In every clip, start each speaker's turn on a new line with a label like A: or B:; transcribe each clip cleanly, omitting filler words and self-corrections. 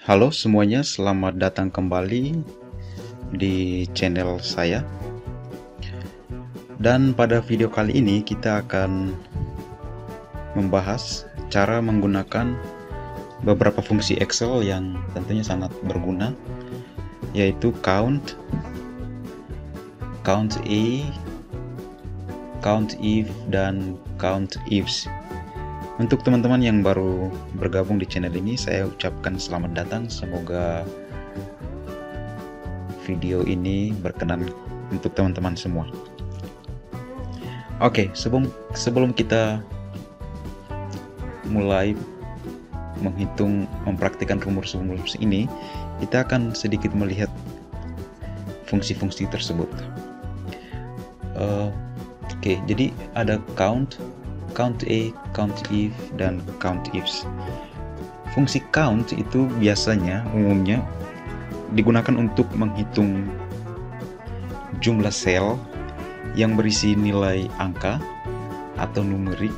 A: Halo semuanya, selamat datang kembali di channel saya. Dan pada video kali ini kita akan membahas cara menggunakan beberapa fungsi Excel yang tentunya sangat berguna, yaitu count, count A, count if, dan count ifs. Untuk teman-teman yang baru bergabung di channel ini, saya ucapkan selamat datang. Semoga video ini berkenan untuk teman-teman semua. Oke, sebelum kita mulai mempraktikkan rumus-rumus ini, kita akan sedikit melihat fungsi-fungsi tersebut. Oke, jadi ada count A, count if, dan count ifs. Fungsi count itu biasanya umumnya digunakan untuk menghitung jumlah sel yang berisi nilai angka atau numerik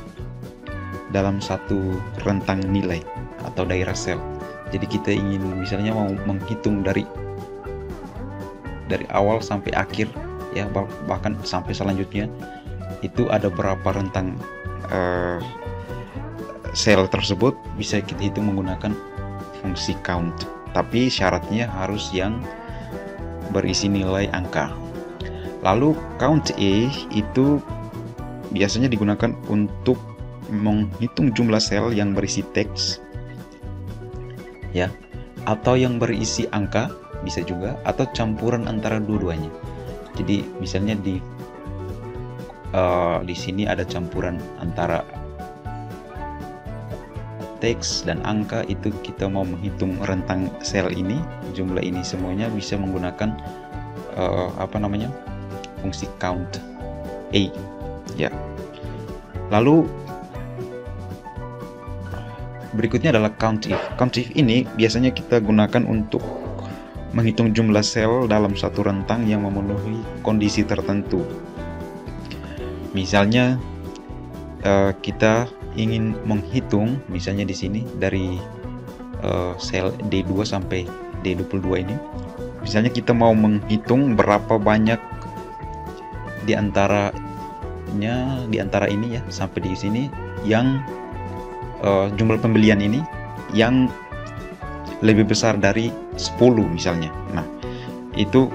A: dalam satu rentang nilai atau daerah sel. Jadi kita ingin misalnya mau menghitung dari awal sampai akhir, ya, bahkan sampai selanjutnya itu ada berapa rentang sel tersebut, bisa kita hitung menggunakan fungsi count, tapi syaratnya harus yang berisi nilai angka. Lalu count A itu biasanya digunakan untuk menghitung jumlah sel yang berisi teks, ya, atau yang berisi angka, bisa juga, atau campuran antara dua-duanya. Jadi misalnya di sini ada campuran antara teks dan angka, itu kita mau menghitung rentang sel ini, jumlah ini semuanya bisa menggunakan fungsi count A, ya. Lalu berikutnya adalah count if. Count if ini biasanya kita gunakan untuk menghitung jumlah sel dalam satu rentang yang memenuhi kondisi tertentu. Misalnya kita ingin menghitung, misalnya di sini dari sel D2 sampai D22 ini, misalnya kita mau menghitung berapa banyak di antara ini, ya, sampai di sini yang jumlah pembelian ini yang lebih besar dari 10 misalnya. Nah, itu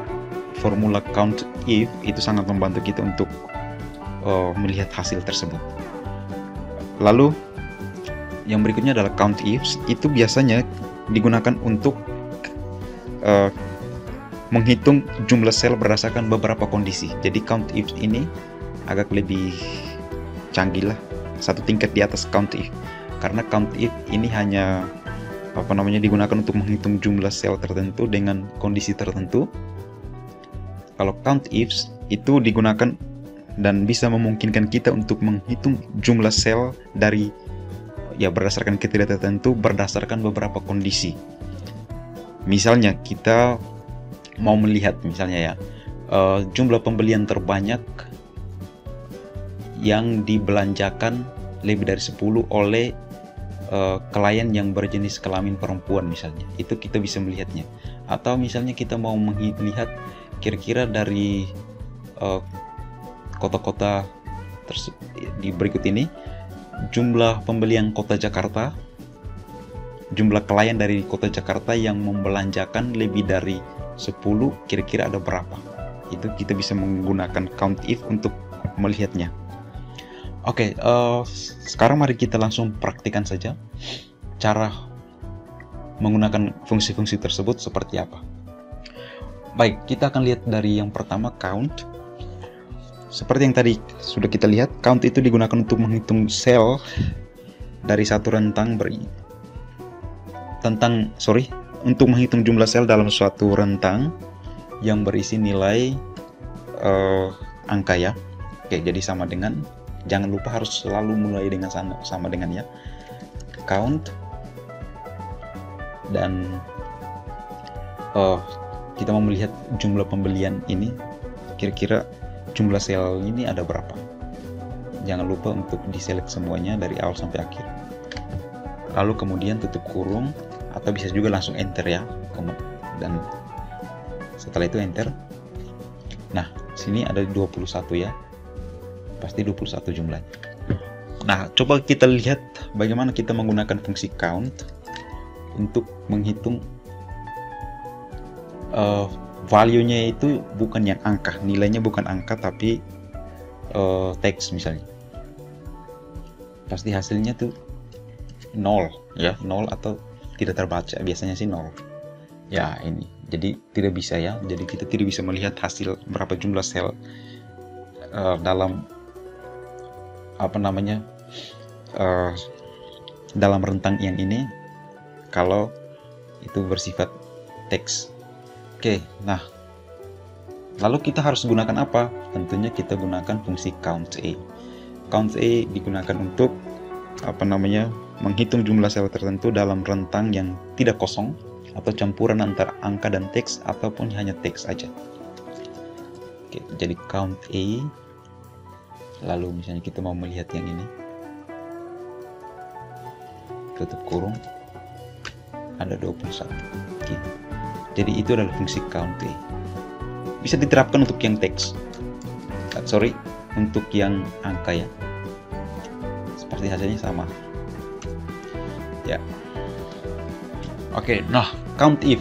A: formula count if itu sangat membantu kita untuk melihat hasil tersebut. Lalu yang berikutnya adalah count ifs. Itu biasanya digunakan untuk menghitung jumlah sel berdasarkan beberapa kondisi. Jadi count ifs ini agak lebih canggih lah, satu tingkat di atas count if, karena count if ini hanya digunakan untuk menghitung jumlah sel tertentu dengan kondisi tertentu. Kalau count ifs itu digunakan dan bisa memungkinkan kita untuk menghitung jumlah sel dari, ya, berdasarkan kriteria tertentu, berdasarkan beberapa kondisi. Misalnya kita mau melihat misalnya, ya, jumlah pembelian terbanyak yang dibelanjakan lebih dari 10 oleh klien yang berjenis kelamin perempuan misalnya, itu kita bisa melihatnya. Atau misalnya kita mau melihat kira-kira dari kota-kota di berikut ini, jumlah pembelian kota Jakarta, jumlah klien dari kota Jakarta yang membelanjakan lebih dari 10, kira-kira ada berapa. Itu kita bisa menggunakan count if untuk melihatnya. Oke, sekarang mari kita langsung praktikkan saja cara menggunakan fungsi-fungsi tersebut seperti apa. Baik, kita akan lihat dari yang pertama, count. Seperti yang tadi sudah kita lihat, count itu digunakan untuk menghitung sel dari satu rentang untuk menghitung jumlah sel dalam suatu rentang yang berisi nilai angka, ya. Oke, jadi sama dengan, jangan lupa harus selalu mulai dengan sama dengan, ya, count, dan kita mau melihat jumlah pembelian ini, kira-kira jumlah sel ini ada berapa. Jangan lupa untuk diselect semuanya dari awal sampai akhir. Lalu kemudian tutup kurung, atau bisa juga langsung enter ya, dan setelah itu enter. Nah, sini ada 21 ya, pasti 21 jumlahnya. Nah, coba kita lihat bagaimana kita menggunakan fungsi count untuk menghitung value-nya itu bukan yang angka, nilainya bukan angka tapi teks misalnya. Pasti hasilnya tuh 0 ya, 0 atau tidak terbaca, biasanya sih 0. Ya, ini. Jadi tidak bisa ya. Jadi kita tidak bisa melihat hasil berapa jumlah sel dalam dalam rentang yang ini kalau itu bersifat teks. Oke, nah lalu kita harus gunakan apa? Tentunya kita gunakan fungsi count A. Count A digunakan untuk menghitung jumlah sel tertentu dalam rentang yang tidak kosong atau campuran antara angka dan teks ataupun hanya teks aja. Oke, jadi count A. Lalu misalnya kita mau melihat yang ini, tutup kurung, ada 21. Oke. Jadi itu adalah fungsi count A. Bisa diterapkan untuk yang teks, untuk yang angka ya. Seperti hasilnya sama. Ya. Oke, nah count if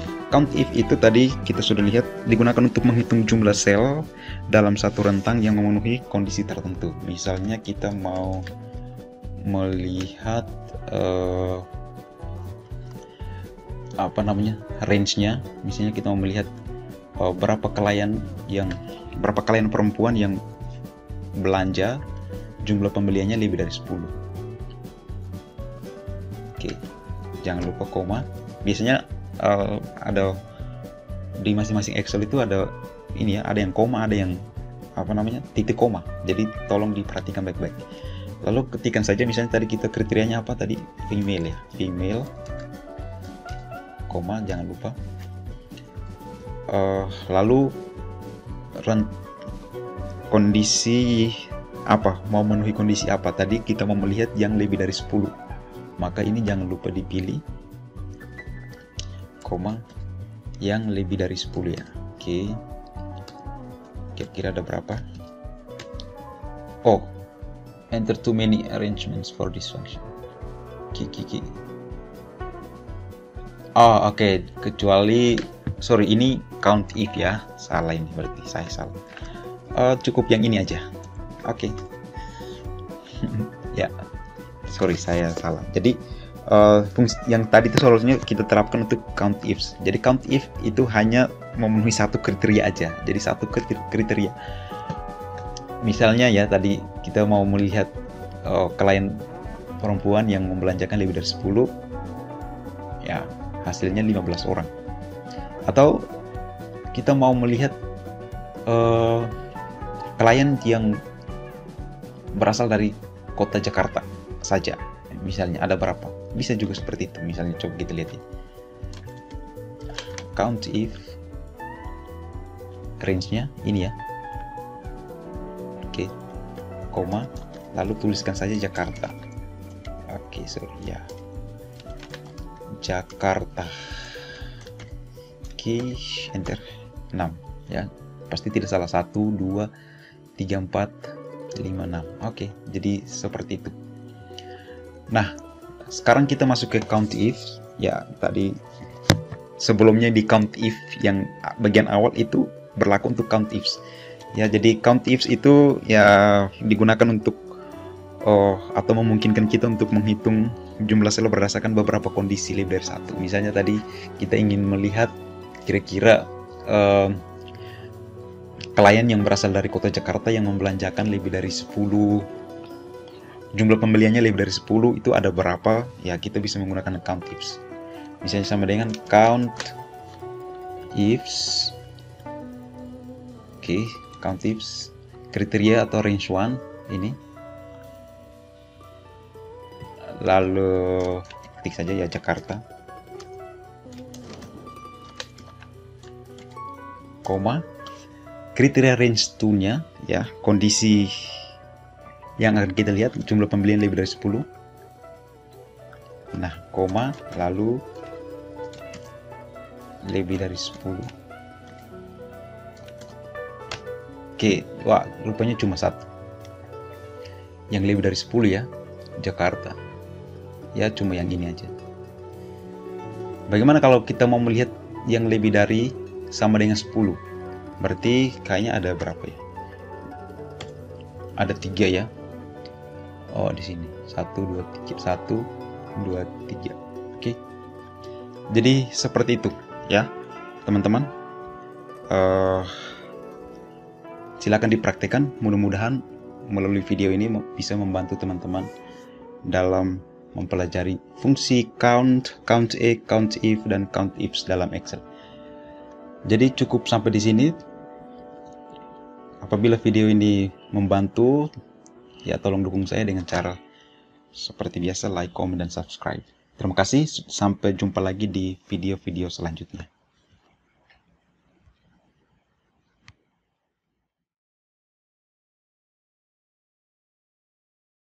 A: itu tadi kita sudah lihat digunakan untuk menghitung jumlah sel dalam satu rentang yang memenuhi kondisi tertentu. Misalnya kita mau melihat range-nya. Misalnya kita mau melihat berapa klien perempuan yang belanja, jumlah pembeliannya lebih dari 10. Oke, jangan lupa koma. Biasanya ada di masing-masing Excel itu ada ini ya, ada yang koma, ada yang titik koma. Jadi tolong diperhatikan baik-baik. Lalu ketikkan saja, misalnya tadi kita kriterianya apa tadi, female ya, female, koma, jangan lupa. Lalu kondisi apa, mau memenuhi kondisi apa, tadi kita mau melihat yang lebih dari 10, maka ini jangan lupa dipilih, koma, yang lebih dari 10 ya. Oke, kira-kira ada berapa? Oh, enter too many arrangements for this function. Oke, kecuali ini count if ya, salah ini, berarti saya salah. Cukup yang ini aja. Oke. Ya, saya salah. Jadi fungsi yang tadi itu solusinya kita terapkan untuk count ifs. Jadi count if itu hanya memenuhi satu kriteria aja. Jadi satu kriteria. Misalnya ya, tadi kita mau melihat klien perempuan yang membelanjakan lebih dari 10, ya hasilnya 15 orang. Atau kita mau melihat klien yang berasal dari kota Jakarta saja, misalnya ada berapa, bisa juga seperti itu. Misalnya coba kita lihat ini, count if, range-nya ini ya. Oke, koma, lalu tuliskan saja Jakarta. Oke, ya, Jakarta. Oke, enter. 6 ya, pasti tidak salah. 1, 2, 3, 4, 5, 6. Oke, jadi seperti itu. Nah, sekarang kita masuk ke count if ya. Tadi sebelumnya di count if yang bagian awal itu berlaku untuk count ifs ya. Jadi count ifs itu ya digunakan untuk atau memungkinkan kita untuk menghitung jumlah sel berdasarkan beberapa kondisi lebih dari satu. Misalnya tadi kita ingin melihat kira-kira klien yang berasal dari kota Jakarta yang membelanjakan lebih dari 10, jumlah pembeliannya lebih dari 10, itu ada berapa ya, kita bisa menggunakan count ifs. Misalnya sama dengan count ifs. Oke, count ifs kriteria atau range 1 ini, lalu ketik saja ya Jakarta, koma, kriteria range 2-nya ya, kondisi yang akan kita lihat jumlah pembelian lebih dari 10. Nah, koma, lalu lebih dari 10. Oke, wah, rupanya cuma satu yang lebih dari 10 ya, Jakarta. Ya, cuma yang ini aja. Bagaimana kalau kita mau melihat yang lebih dari sama dengan 10? Berarti kayaknya ada berapa ya? Ada 3 ya. Oh, di sini 1 2 3 1 2 3. Oke. Jadi seperti itu ya, teman-teman. Silakan dipraktekkan. Mudah-mudahan melalui video ini bisa membantu teman-teman dalam mempelajari fungsi count, count A, count if, dan count ifs dalam Excel. Jadi cukup sampai di sini. Apabila video ini membantu, ya tolong dukung saya dengan cara seperti biasa like, comment, dan subscribe. Terima kasih. Sampai jumpa lagi di video-video selanjutnya.